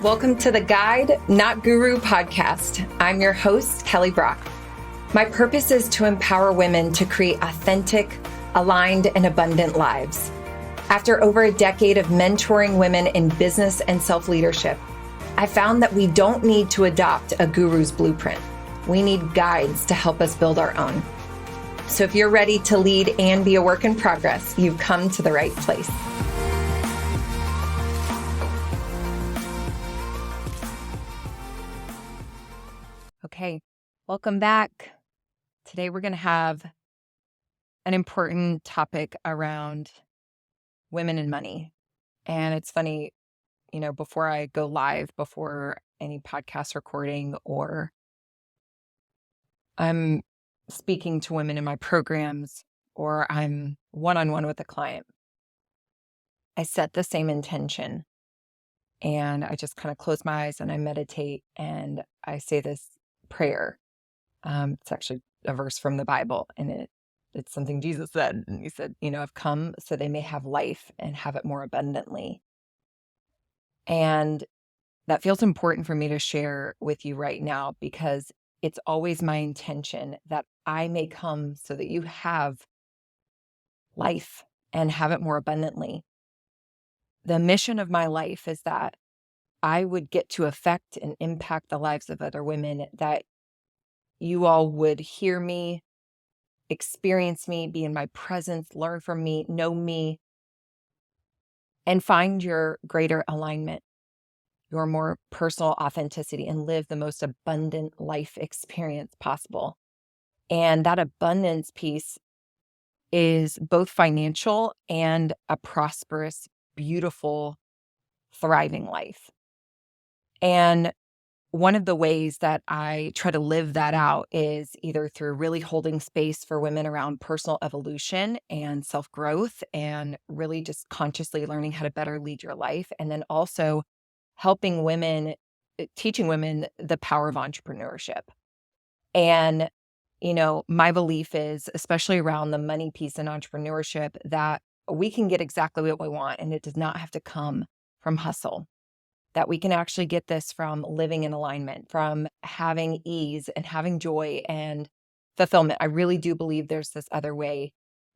Welcome to the Guide, Not Guru podcast. I'm your host, Kelly Brock. My purpose is to empower women to create authentic, aligned, and abundant lives. After over a decade of mentoring women in business and self-leadership, I found that we don't need to adopt a guru's blueprint. We need guides to help us build our own. So if you're ready to lead and be a work in progress, you've come to the right place. Okay, welcome back. Today we're going to have an important topic around women and money. And it's funny, before I go live, before any podcast recording, or I'm speaking to women in my programs, or I'm one-on-one with a client, I set the same intention. And I just kind of close my eyes and I meditate and I say this prayer. It's actually a verse from the Bible, and it's something Jesus said. And he said, I've come so they may have life and have it more abundantly. And that feels important for me to share with you right now, because it's always my intention that I may come so that you have life and have it more abundantly. The mission of my life is that I would get to affect and impact the lives of other women, that you all would hear me, experience me, be in my presence, learn from me, know me, and find your greater alignment, your more personal authenticity, and live the most abundant life experience possible. And that abundance piece is both financial and a prosperous, beautiful, thriving life. And one of the ways that I try to live that out is either through really holding space for women around personal evolution and self-growth, and really just consciously learning how to better lead your life. And then also helping women, teaching women the power of entrepreneurship. And, my belief is, especially around the money piece in entrepreneurship, that we can get exactly what we want, and it does not have to come from hustle. That we can actually get this from living in alignment, from having ease and having joy and fulfillment. I really do believe there's this other way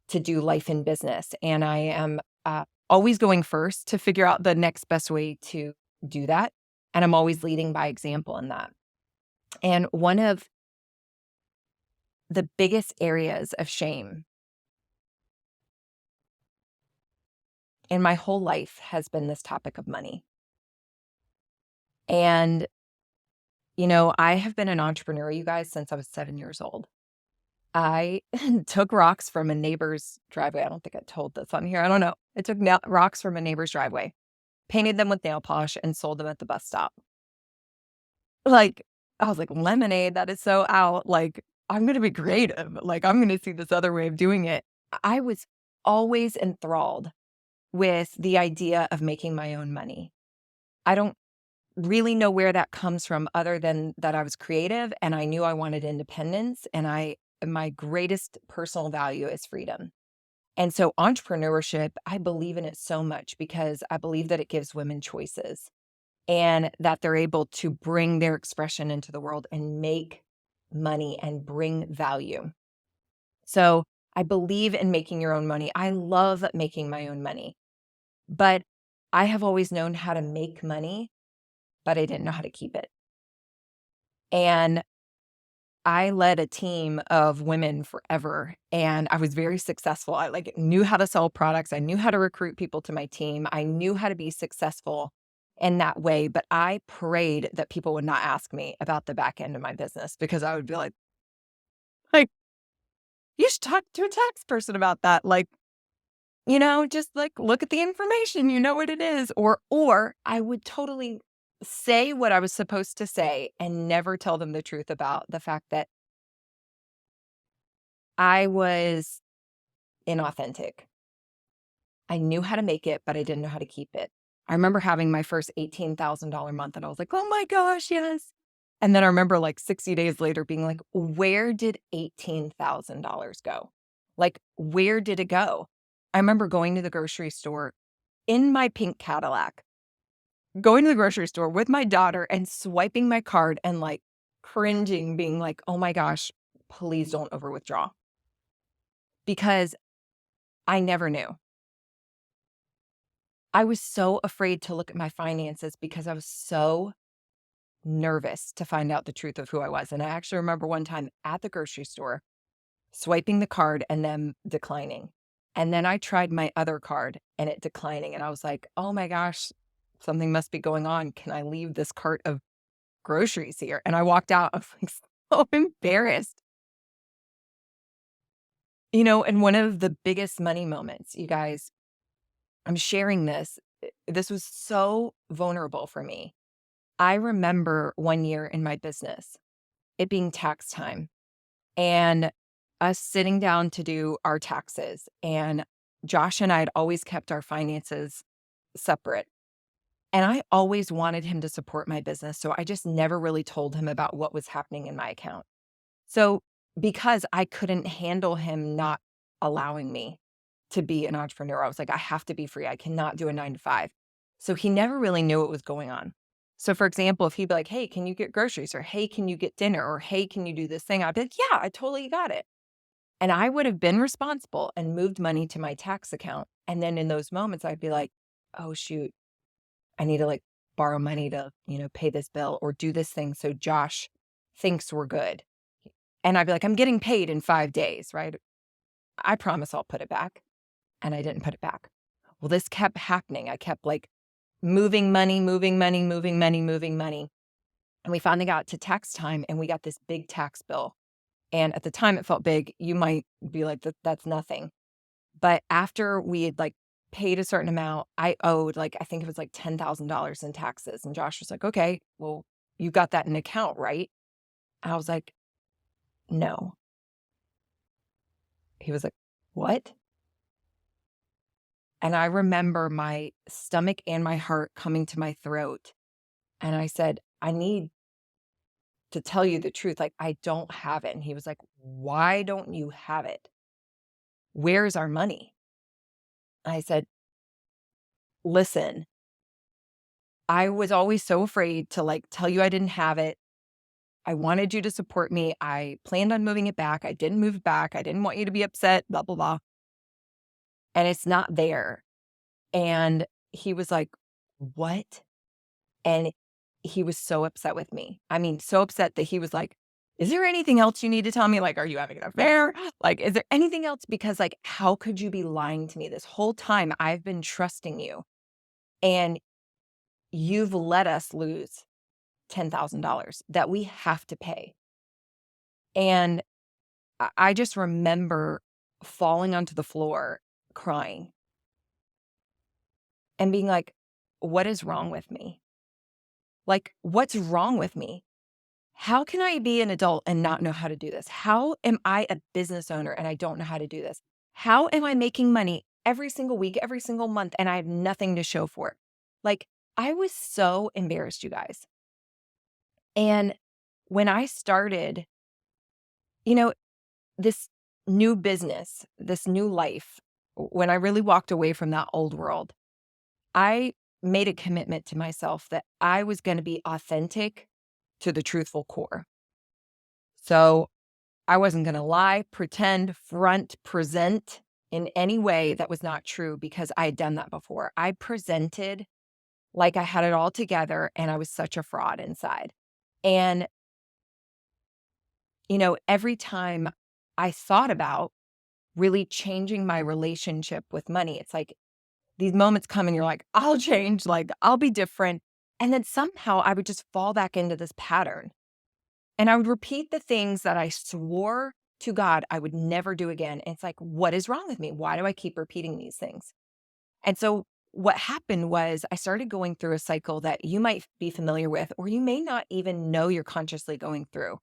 to do life in business. And I am always going first to figure out the next best way to do that. And I'm always leading by example in that. And one of the biggest areas of shame in my whole life has been this topic of money. And, I have been an entrepreneur, you guys, since I was 7 years old. I took rocks from a neighbor's driveway. I don't think I told this on here. I don't know. I took rocks from a neighbor's driveway, painted them with nail polish, and sold them at the bus stop. I was like, lemonade, that is so out. I'm going to be creative. I'm going to see this other way of doing it. I was always enthralled with the idea of making my own money. I don't really know where that comes from, other than that I was creative and I knew I wanted independence, and my greatest personal value is freedom. And so entrepreneurship, I believe in it so much because I believe that it gives women choices, and that they're able to bring their expression into the world and make money and bring value. So I believe in making your own money. I love making my own money, but I have always known how to make money, but I didn't know how to keep it. And I led a team of women forever, and I was very successful. I knew how to sell products. I knew how to recruit people to my team. I knew how to be successful in that way, but I prayed that people would not ask me about the back end of my business, because I would be like, you should talk to a tax person about that. Just look at the information, you know what it is. Or I would totally say what I was supposed to say and never tell them the truth about the fact that I was inauthentic. I knew how to make it, but I didn't know how to keep it. I remember having my first $18,000 month and I was like, oh my gosh, yes. And then I remember 60 days later being like, where did $18,000 go? Where did it go? I remember going to the grocery store in my pink Cadillac, going to the grocery store with my daughter and swiping my card and like cringing, being like, oh my gosh, please don't over withdraw. Because I never knew. I was so afraid to look at my finances because I was so nervous to find out the truth of who I was. And I actually remember one time at the grocery store, swiping the card and then declining. And then I tried my other card and it declining. And I was like, oh my gosh, something must be going on. Can I leave this cart of groceries here? And I walked out. I was like so embarrassed. And one of the biggest money moments, you guys, I'm sharing this. This was so vulnerable for me. I remember one year in my business, it being tax time and us sitting down to do our taxes. And Josh and I had always kept our finances separate. And I always wanted him to support my business. So I just never really told him about what was happening in my account. So because I couldn't handle him not allowing me to be an entrepreneur, I was like, I have to be free. I cannot do a 9 to 5. So he never really knew what was going on. So for example, if he'd be like, hey, can you get groceries? Or hey, can you get dinner? Or hey, can you do this thing? I'd be like, yeah, I totally got it. And I would have been responsible and moved money to my tax account. And then in those moments, I'd be like, oh, shoot, I need to like borrow money to, pay this bill or do this thing. So Josh thinks we're good. And I'd be like, I'm getting paid in 5 days, right? I promise I'll put it back. And I didn't put it back. Well, this kept happening. I kept like moving money, moving money, moving money, moving money. And we finally got to tax time and we got this big tax bill. And at the time it felt big. You might be like, that's nothing. But after we had like paid a certain amount, I owed like, I think it was like $10,000 in taxes. And Josh was like, okay, well, you got that in account, right? I was like, no. He was like, what? And I remember my stomach and my heart coming to my throat. And I said, I need to tell you the truth. Like, I don't have it. And he was like, why don't you have it? Where's our money? I said, listen, I was always so afraid to like tell you I didn't have it. I wanted you to support me. I planned on moving it back. I didn't move it back. I didn't want you to be upset, blah, blah, blah. And it's not there. And he was like, what? And he was so upset with me. I mean, so upset that he was like, is there anything else you need to tell me? Like, are you having an affair? Like, is there anything else? Because like, how could you be lying to me this whole time? I've been trusting you and you've let us lose $10,000 that we have to pay. And I just remember falling onto the floor crying and being like, what is wrong with me? Like, what's wrong with me? How can I be an adult and not know how to do this? How am I a business owner and I don't know how to do this? How am I making money every single week, every single month, and I have nothing to show for it? Like, I was so embarrassed, you guys. And when I started, you know, this new business, this new life, when I really walked away from that old world, I made a commitment to myself that I was going to be authentic to the truthful core. So I wasn't going to lie, pretend, front, present in any way that was not true because I had done that before. I presented like I had it all together and I was such a fraud inside. And, every time I thought about really changing my relationship with money, it's like these moments come and you're like, I'll change, like I'll be different. And then somehow I would just fall back into this pattern. And I would repeat the things that I swore to God I would never do again. And it's like, what is wrong with me? Why do I keep repeating these things? And so what happened was I started going through a cycle that you might be familiar with, or you may not even know you're consciously going through,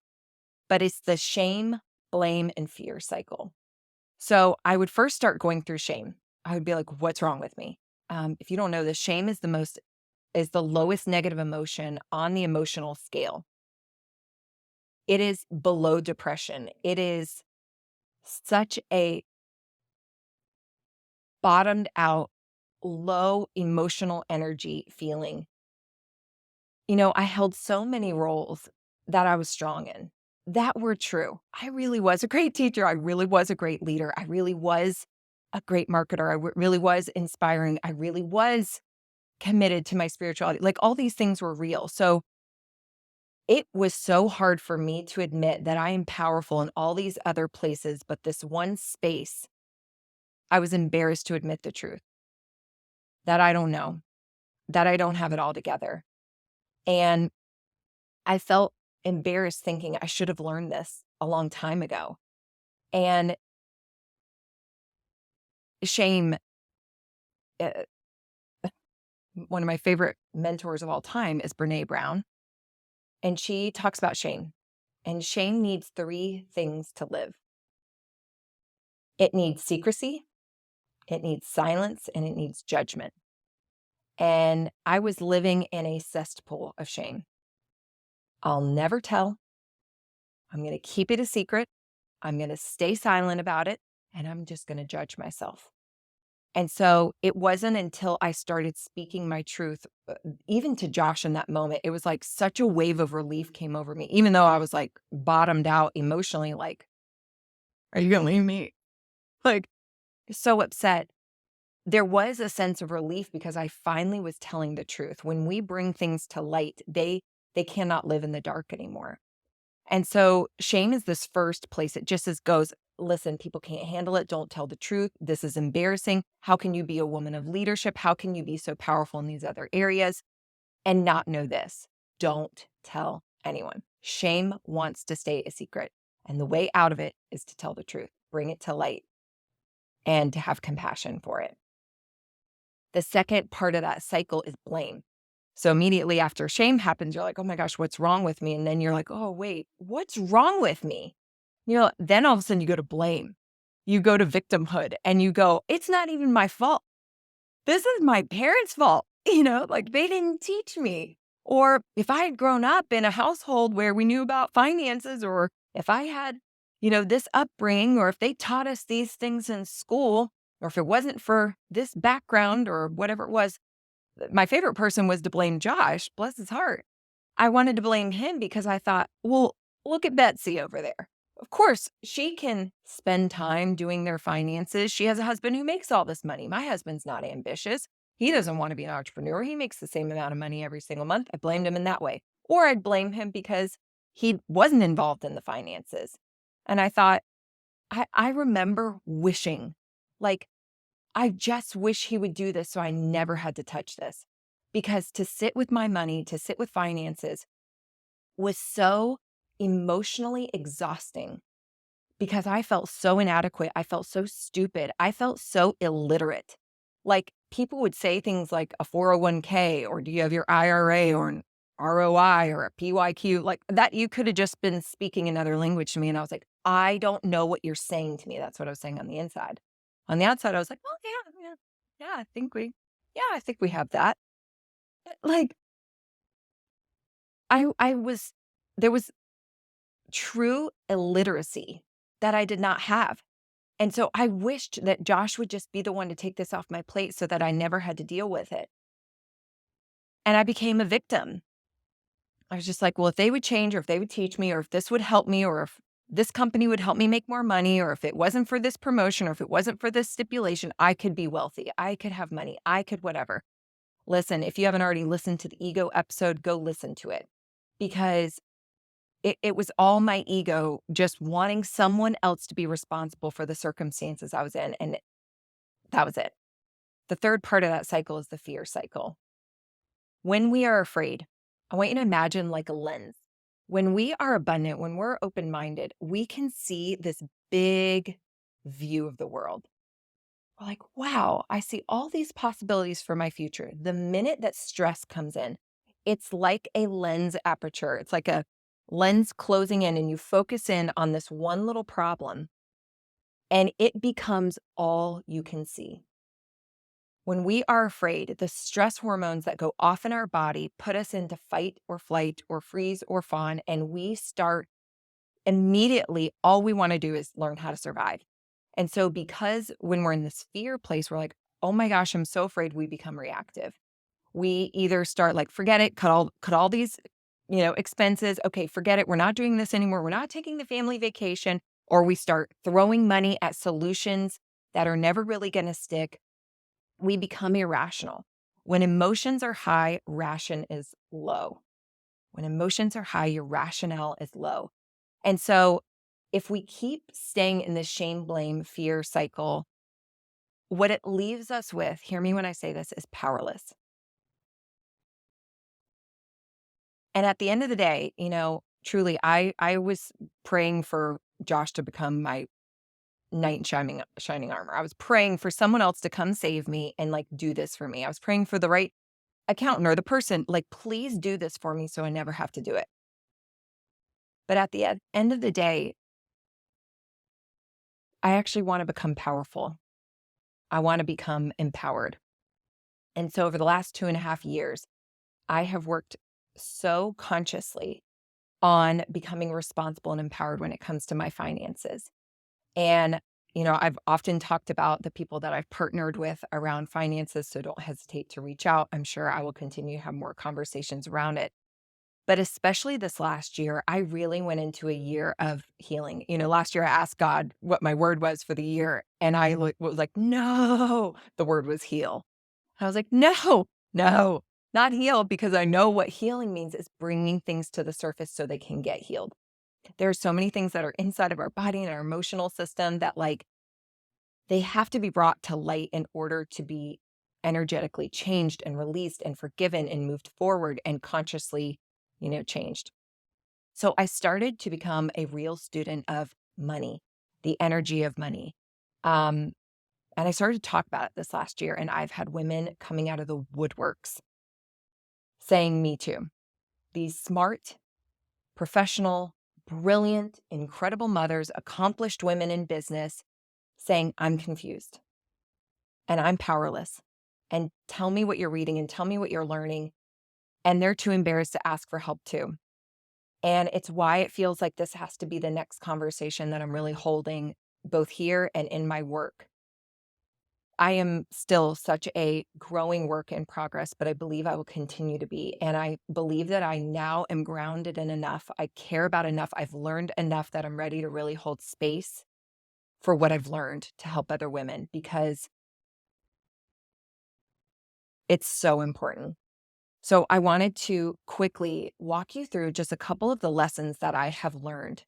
but it's the shame, blame, and fear cycle. So I would first start going through shame. I would be like, what's wrong with me? If you don't know this, shame is the lowest negative emotion on the emotional scale. It is below depression. It is such a bottomed out, low emotional energy feeling I held so many roles that I was strong in that were true. I really was a great teacher. I really was a great leader. I really was a great marketer. Really was inspiring. I really was committed to my spirituality. Like all these things were real. So it was so hard for me to admit that I am powerful in all these other places, but this one space, I was embarrassed to admit the truth that I don't know, that I don't have it all together. And I felt embarrassed thinking I should have learned this a long time ago. And shame, uh, one of my favorite mentors of all time is Brene Brown. And she talks about shame. And shame needs three things to live: it needs secrecy, it needs silence, and it needs judgment. And I was living in a cesspool of shame. I'll never tell. I'm going to keep it a secret. I'm going to stay silent about it. And I'm just going to judge myself. And so it wasn't until I started speaking my truth, even to Josh in that moment, it was like such a wave of relief came over me, even though I was like bottomed out emotionally, like, are you going to leave me? Like, so upset. There was a sense of relief because I finally was telling the truth. When we bring things to light, they cannot live in the dark anymore. And so shame is this first place. It just as goes, listen, people can't handle it. Don't tell the truth. This is embarrassing. How can you be a woman of leadership? How can you be so powerful in these other areas and not know this? Don't tell anyone. Shame wants to stay a secret. And the way out of it is to tell the truth, bring it to light, and to have compassion for it. The second part of that cycle is blame. So immediately after shame happens, you're like, oh my gosh, what's wrong with me? And then you're like, oh, wait, what's wrong with me? Then all of a sudden you go to blame. You go to victimhood and you go, it's not even my fault. This is my parents' fault. Like they didn't teach me. Or if I had grown up in a household where we knew about finances, or if I had, this upbringing, or if they taught us these things in school, or if it wasn't for this background or whatever it was, my favorite person was to blame Josh, bless his heart. I wanted to blame him because I thought, well, look at Betsy over there. Of course, she can spend time doing their finances. She has a husband who makes all this money. My husband's not ambitious. He doesn't want to be an entrepreneur. He makes the same amount of money every single month. I blamed him in that way. Or I'd blame him because he wasn't involved in the finances. And I thought, I remember wishing, like, I just wish he would do this so I never had to touch this. Because to sit with my money, to sit with finances was so emotionally exhausting because I felt so inadequate. I felt so stupid. I felt so illiterate. Like people would say things like a 401k, or do you have your IRA, or an ROI, or a PYQ, like that. You could have just been speaking another language to me. And I was like, I don't know what you're saying to me. That's what I was saying on the inside. On the outside, I was like, oh, yeah, I think we have that. Like there was true illiteracy that I did not have. And so I wished that Josh would just be the one to take this off my plate so that I never had to deal with it. And I became a victim. I was just like, well, if they would change, or if they would teach me, or if this would help me, or if this company would help me make more money, or if it wasn't for this promotion, or if it wasn't for this stipulation, I could be wealthy. I could have money. I could whatever. Listen, if you haven't already listened to the ego episode, go listen to it, because it was all my ego just wanting someone else to be responsible for the circumstances I was in. And that was it. The third part of that cycle is the fear cycle. When we are afraid, I want you to imagine like a lens. When we are abundant, when we're open-minded, we can see this big view of the world. We're like, wow, I see all these possibilities for my future. The minute that stress comes in, it's like a lens aperture. It's like a lens closing in, and you focus in on this one little problem, and it becomes all you can see. When we are afraid, the stress hormones that go off in our body put us into fight or flight or freeze or fawn, and we start immediately, all we want to do is learn how to survive. And so because when we're in this fear place, we're like, oh my gosh, I'm so afraid, we become reactive. We either start like, forget it, cut all these, expenses. Okay, forget it. We're not doing this anymore. We're not taking the family vacation. Or we start throwing money at solutions that are never really going to stick. We become irrational. When emotions are high, ration is low. When emotions are high, your rationale is low. And so if we keep staying in this shame, blame, fear cycle, what it leaves us with, hear me when I say this, is powerless. And at the end of the day, truly, I was praying for Josh to become my knight in shining armor. I was praying for someone else to come save me and like do this for me. I was praying for the right accountant or the person, like, please do this for me so I never have to do it. But at the end of the day, I actually want to become powerful. I want to become empowered. And so over the last 2.5 years, I have worked so consciously on becoming responsible and empowered when it comes to my finances. And, I've often talked about the people that I've partnered with around finances, so don't hesitate to reach out. I'm sure I will continue to have more conversations around it. But especially this last year, I really went into a year of healing. Last year I asked God what my word was for the year, and I was like, no, the word was heal. I was like, no, no, not heal, because I know what healing means is bringing things to the surface so they can get healed. There are so many things that are inside of our body and our emotional system that they have to be brought to light in order to be energetically changed and released and forgiven and moved forward and consciously, changed. So I started to become a real student of money, the energy of money. Um, and I started to talk about it this last year, and I've had women coming out of the woodworks saying, me too. These smart, professional, brilliant, incredible mothers, accomplished women in business saying, I'm confused and I'm powerless. And tell me what you're reading and tell me what you're learning. And they're too embarrassed to ask for help too. And it's why it feels like this has to be the next conversation that I'm really holding both here and in my work. I am still such a growing work in progress, but I believe I will continue to be. And I believe that I now am grounded in enough. I care about enough. I've learned enough that I'm ready to really hold space for what I've learned to help other women, because it's so important. So I wanted to quickly walk you through just a couple of the lessons that I have learned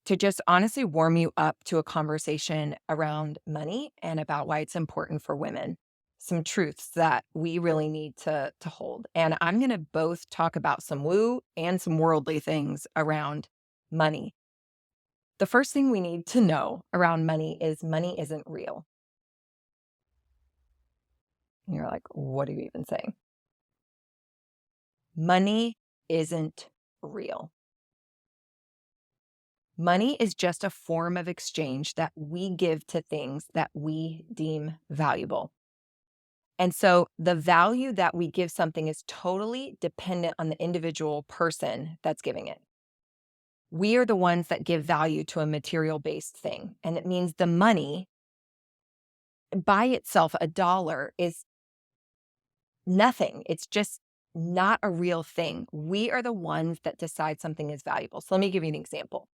to just honestly warm you up to a conversation around money and about why it's important for women. Some truths that we really need to hold. And I'm going to both talk about some woo and some worldly things around money. The first thing we need to know around money is money isn't real. And you're like, what are you even saying? Money isn't real. Money is just a form of exchange that we give to things that we deem valuable. And so the value that we give something is totally dependent on the individual person that's giving it. We are the ones that give value to a material-based thing. And it means the money by itself, a dollar, is nothing. It's just not a real thing. We are the ones that decide something is valuable. So let me give you an example.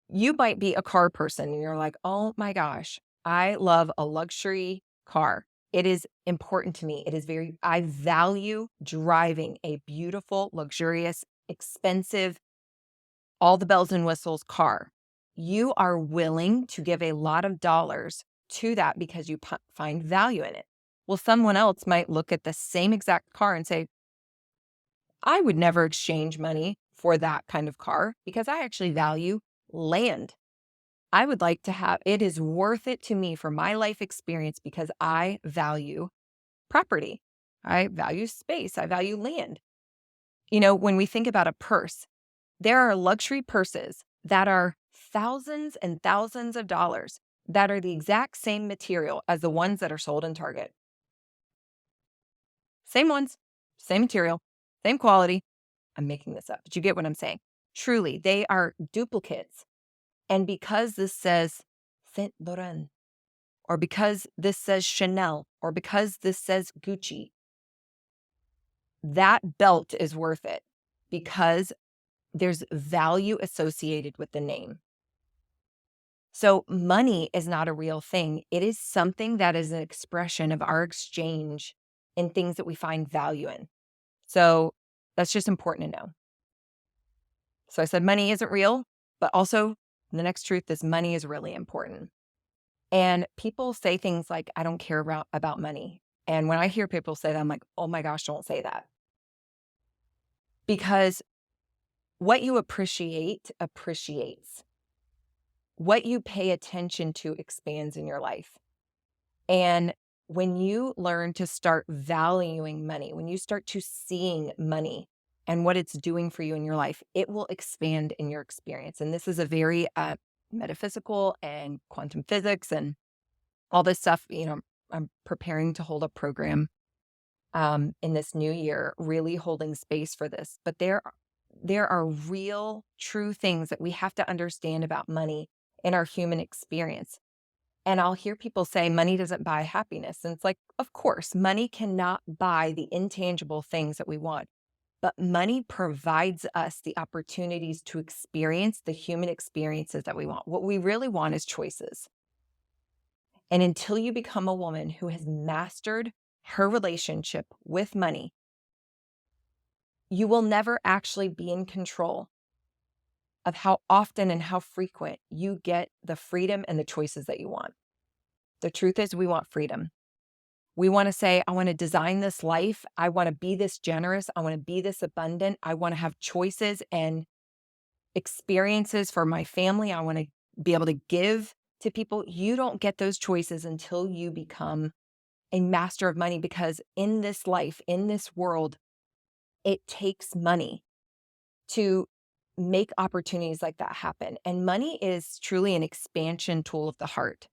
You might be a car person and you're like, oh my gosh, I love a luxury car. It is important to me. I value driving a beautiful, luxurious, expensive, all the bells and whistles car. You are willing to give a lot of dollars to that because you find value in it. Well, someone else might look at the same exact car and say, I would never exchange money for that kind of car because I actually value land. I would like to have, it is worth it to me for my life experience because I value property. I value space. I value land. When we think about a purse, there are luxury purses that are thousands and thousands of dollars that are the exact same material as the ones that are sold in Target. Same ones, same material, same quality. I'm making this up, but you get what I'm saying. Truly, they are duplicates. And because this says Saint Laurent or because this says Chanel, or because this says Gucci, that belt is worth it because there's value associated with the name. So money is not a real thing. It is something that is an expression of our exchange in things that we find value in. So that's just important to know. So I said money isn't real, but also the next truth is money is really important. And people say things like, I don't care about money. And when I hear people say that, I'm like, oh my gosh, don't say that. Because what you appreciate appreciates. What you pay attention to expands in your life. And when you learn to start valuing money, when you start to seeing money and what it's doing for you in your life, it will expand in your experience. And this is a very metaphysical and quantum physics and all this stuff. I'm preparing to hold a program in this new year, really holding space for this. But there are real, true things that we have to understand about money in our human experience. And I'll hear people say money doesn't buy happiness. And it's like, of course, money cannot buy the intangible things that we want, but money provides us the opportunities to experience the human experiences that we want. What we really want is choices. And until you become a woman who has mastered her relationship with money, you will never actually be in control of how often and how frequent you get the freedom and the choices that you want. The truth is, we want freedom. We want to say, I want to design this life. I want to be this generous. I want to be this abundant. I want to have choices and experiences for my family. I want to be able to give to people. You don't get those choices until you become a master of money, because in this life, in this world, it takes money to make opportunities like that happen. And money is truly an expansion tool of the heart.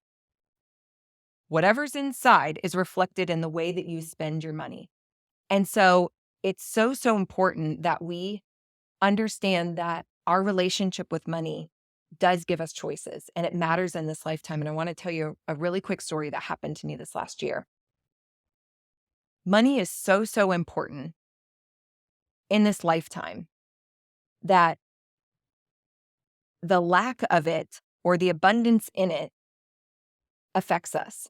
Whatever's inside is reflected in the way that you spend your money. And so it's so important that we understand that our relationship with money does give us choices, and it matters in this lifetime. And I want to tell you a really quick story that happened to me this last year. Money is so important in this lifetime that the lack of it or the abundance in it affects us.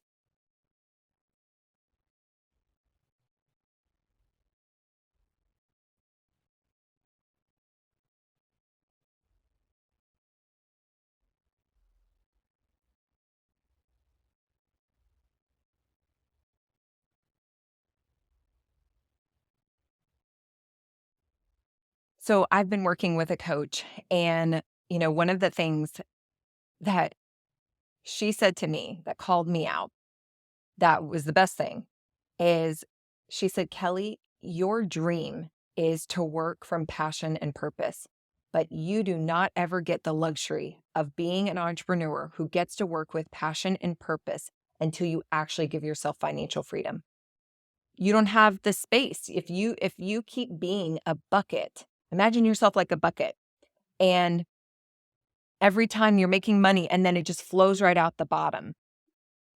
So I've been working with a coach, and one of the things that she said to me that called me out, that was the best thing, is she said, Kelly, your dream is to work from passion and purpose, but you do not ever get the luxury of being an entrepreneur who gets to work with passion and purpose until you actually give yourself financial freedom. You don't have the space. If you keep being a bucket, imagine yourself like a bucket, and every time you're making money and then it just flows right out the bottom.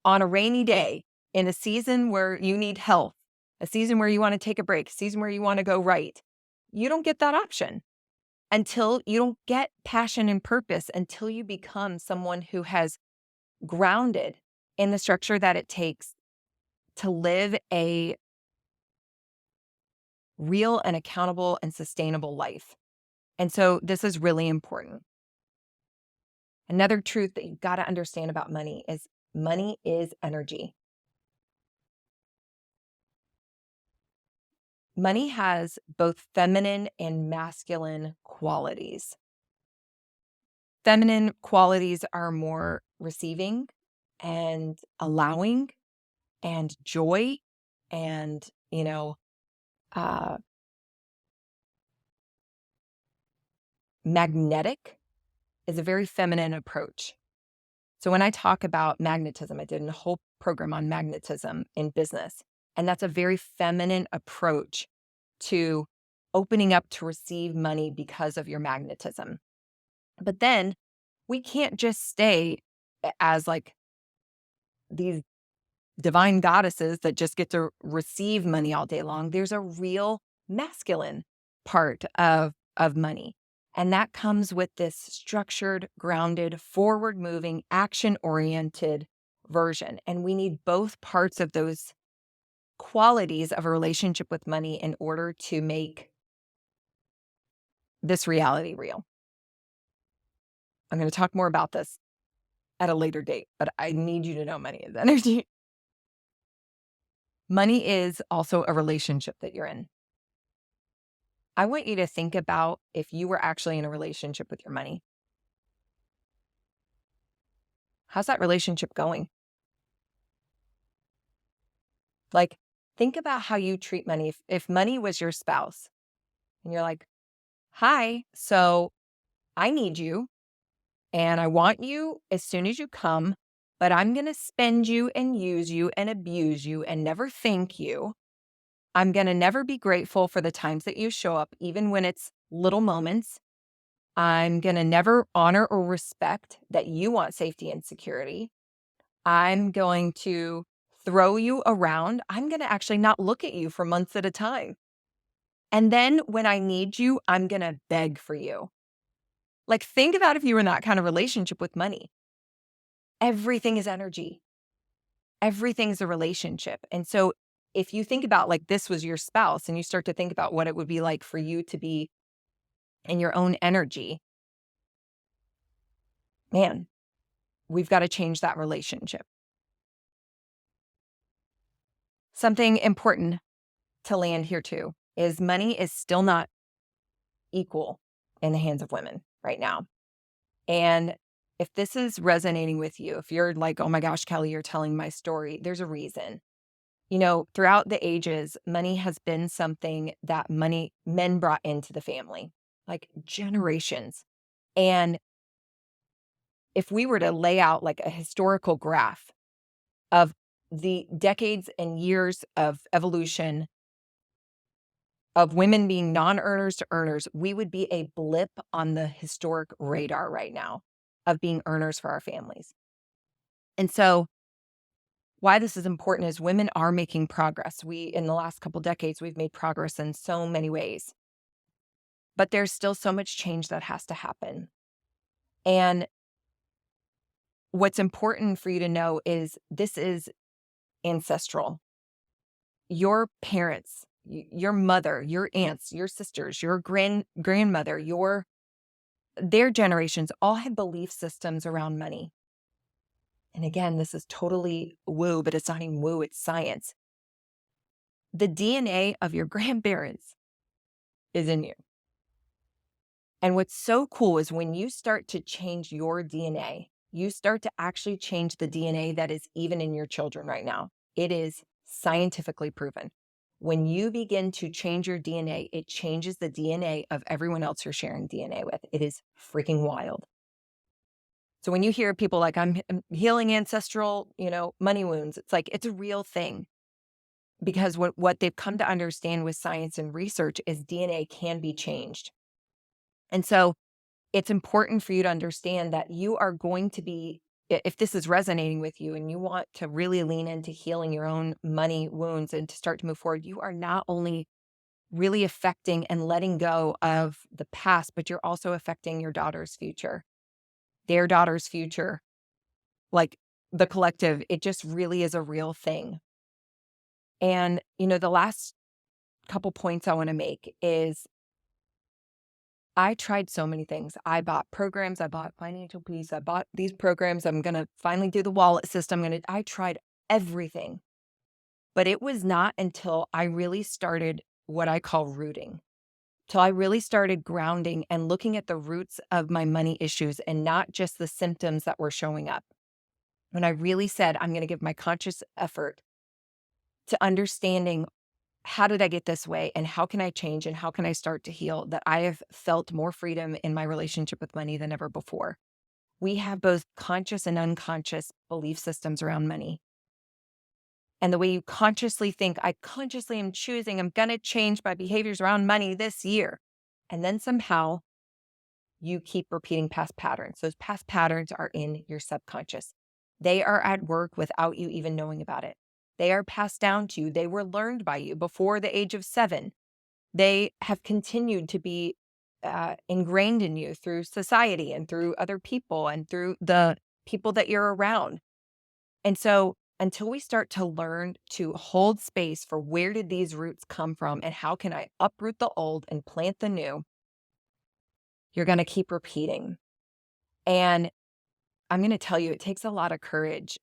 On a rainy day, in a season where you need health, a season where you want to take a break, a season where you want to go right, you don't get that option until you don't get passion and purpose, until you become someone who has grounded in the structure that it takes to live a real and accountable and sustainable life. And so this is really important. Another truth that you've got to understand about money is energy. Money has both feminine and masculine qualities. Feminine qualities are more receiving and allowing and joy and, uh, magnetic is a very feminine approach. So when I talk about magnetism, I did a whole program on magnetism in business, and that's a very feminine approach to opening up to receive money because of your magnetism. But then we can't just stay as like these divine goddesses that just get to receive money all day long. There's a real masculine part of money. And that comes with this structured, grounded, forward moving, action oriented version. And we need both parts of those qualities of a relationship with money in order to make this reality real. I'm going to talk more about this at a later date, but I need you to know money is energy. Money is also a relationship that you're in. I want you to think about if you were actually in a relationship with your money. How's that relationship going? Like, think about how you treat money. If money was your spouse and you're like, hi, so I need you and I want you as soon as you come, but I'm going to spend you and use you and abuse you and never thank you. I'm going to never be grateful for the times that you show up, even when it's little moments. I'm going to never honor or respect that you want safety and security. I'm going to throw you around. I'm going to actually not look at you for months at a time. And then when I need you, I'm going to beg for you. Like, think about if you were in that kind of relationship with money. Everything is energy. Everything's a relationship. And so if you think about like this was your spouse and you start to think about what it would be like for you to be in your own energy, man, we've got to change that relationship. Something important to land here too is money is still not equal in the hands of women right now. And if this is resonating with you, if you're like, oh my gosh, Kelly, you're telling my story, there's a reason. You know, throughout the ages, money has been something that men brought into the family, like generations. And if we were to lay out like a historical graph of the decades and years of evolution of women being non-earners to earners, we would be a blip on the historic radar right now of being earners for our families. And so why this is important is women are making progress. In the last couple decades, we've made progress in so many ways, but there's still so much change that has to happen. And what's important for you to know is this is ancestral. Your parents, your mother, your aunts, your sisters, your grandmother, their generations all had belief systems around money. And again, this is totally woo, but it's not even woo, it's science. The DNA of your grandparents is in you. And what's so cool is when you start to change your DNA, you start to actually change the DNA that is even in your children right now. It is scientifically proven. When you begin to change your DNA, it changes the DNA of everyone else you're sharing DNA with. It is freaking wild. So when you hear people like, I'm healing ancestral, money wounds, it's like, it's a real thing. Because what they've come to understand with science and research is DNA can be changed. And so it's important for you to understand that you are going to be, if this is resonating with you and you want to really lean into healing your own money wounds and to start to move forward, you are not only really affecting and letting go of the past, but you're also affecting your daughter's future, their daughter's future, like the collective. It just really is a real thing. And, the last couple points I want to make is I tried so many things. I bought programs, I bought Financial Peace, I bought these programs. I'm going to finally do the wallet system. I tried everything. But it was not until I really started what I call rooting, till I really started grounding and looking at the roots of my money issues and not just the symptoms that were showing up. When I really said, I'm going to give my conscious effort to understanding how did I get this way and how can I change and how can I start to heal, that I have felt more freedom in my relationship with money than ever before. We have both conscious and unconscious belief systems around money. And the way you consciously think, I consciously am choosing, I'm going to change my behaviors around money this year. And then somehow you keep repeating past patterns. Those past patterns are in your subconscious. They are at work without you even knowing about it. They are passed down to you. They were learned by you before the age of 7. They have continued to be ingrained in you through society and through other people and through the people that you're around. And so until we start to learn to hold space for where did these roots come from and how can I uproot the old and plant the new, you're going to keep repeating. And I'm going to tell you, it takes a lot of courage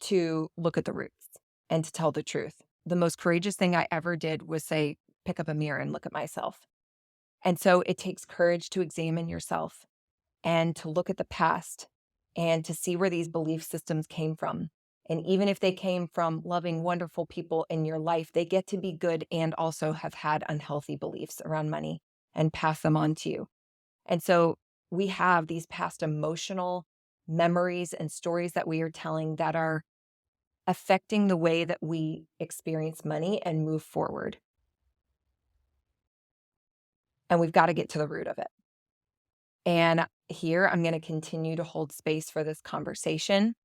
to look at the roots and to tell the truth. The most courageous thing I ever did was say, pick up a mirror and look at myself. And so it takes courage to examine yourself and to look at the past and to see where these belief systems came from. And even if they came from loving, wonderful people in your life, they get to be good and also have had unhealthy beliefs around money and pass them on to you. And so we have these past emotional memories and stories that we are telling that are affecting the way that we experience money and move forward. And we've got to get to the root of it. And here I'm going to continue to hold space for this conversation.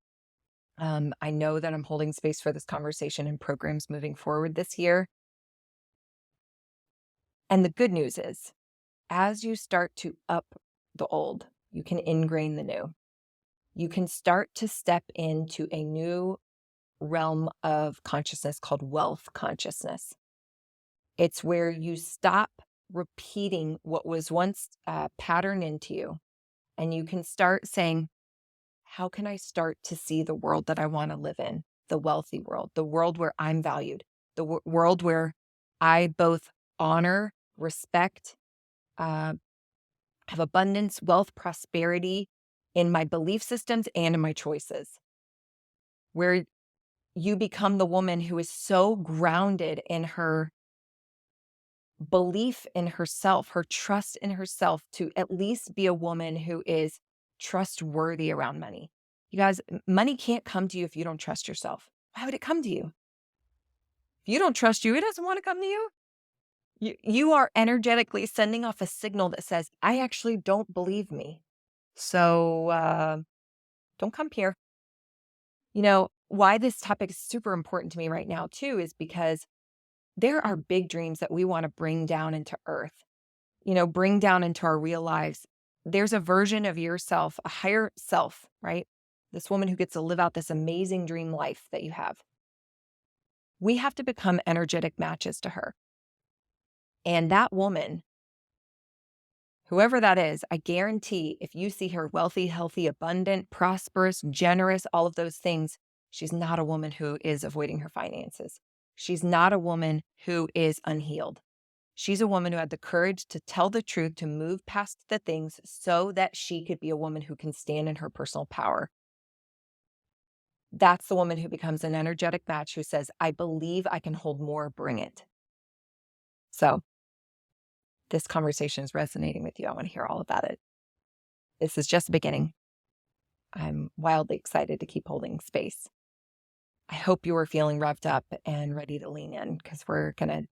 I know that I'm holding space for this conversation in programs moving forward this year. And the good news is, as you start to up the old, you can ingrain the new. You can start to step into a new realm of consciousness called wealth consciousness. It's where you stop repeating what was once patterned into you, and you can start saying, how can I start to see the world that I want to live in? The wealthy world, the world where I'm valued, the world where I both honor, respect, have abundance, wealth, prosperity in my belief systems and in my choices. Where you become the woman who is so grounded in her belief in herself, her trust in herself, to at least be a woman who is trustworthy around money. You guys, money can't come to you if you don't trust yourself. Why would it come to you? If you don't trust you, it doesn't want to come to you. You are energetically sending off a signal that says, I actually don't believe me. So don't come here. You know, why this topic is super important to me right now too is because there are big dreams that we want to bring down into earth, bring down into our real lives. There's a version of yourself, a higher self, right? This woman who gets to live out this amazing dream life that you have. We have to become energetic matches to her. And that woman, whoever that is, I guarantee if you see her wealthy, healthy, abundant, prosperous, generous, all of those things, she's not a woman who is avoiding her finances. She's not a woman who is unhealed. She's a woman who had the courage to tell the truth, to move past the things so that she could be a woman who can stand in her personal power. That's the woman who becomes an energetic match who says, I believe I can hold more, bring it. So this conversation is resonating with you. I want to hear all about it. This is just the beginning. I'm wildly excited to keep holding space. I hope you are feeling revved up and ready to lean in because we're going to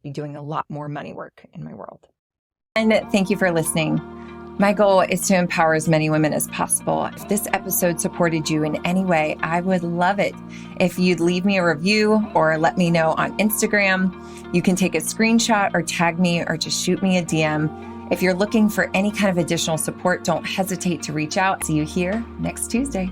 be doing a lot more money work in my world. And thank you for listening. My goal is to empower as many women as possible. If this episode supported you in any way, I would love it if you'd leave me a review or let me know on Instagram. You can take a screenshot or tag me or just shoot me a DM. If you're looking for any kind of additional support, don't hesitate to reach out. See you here next Tuesday.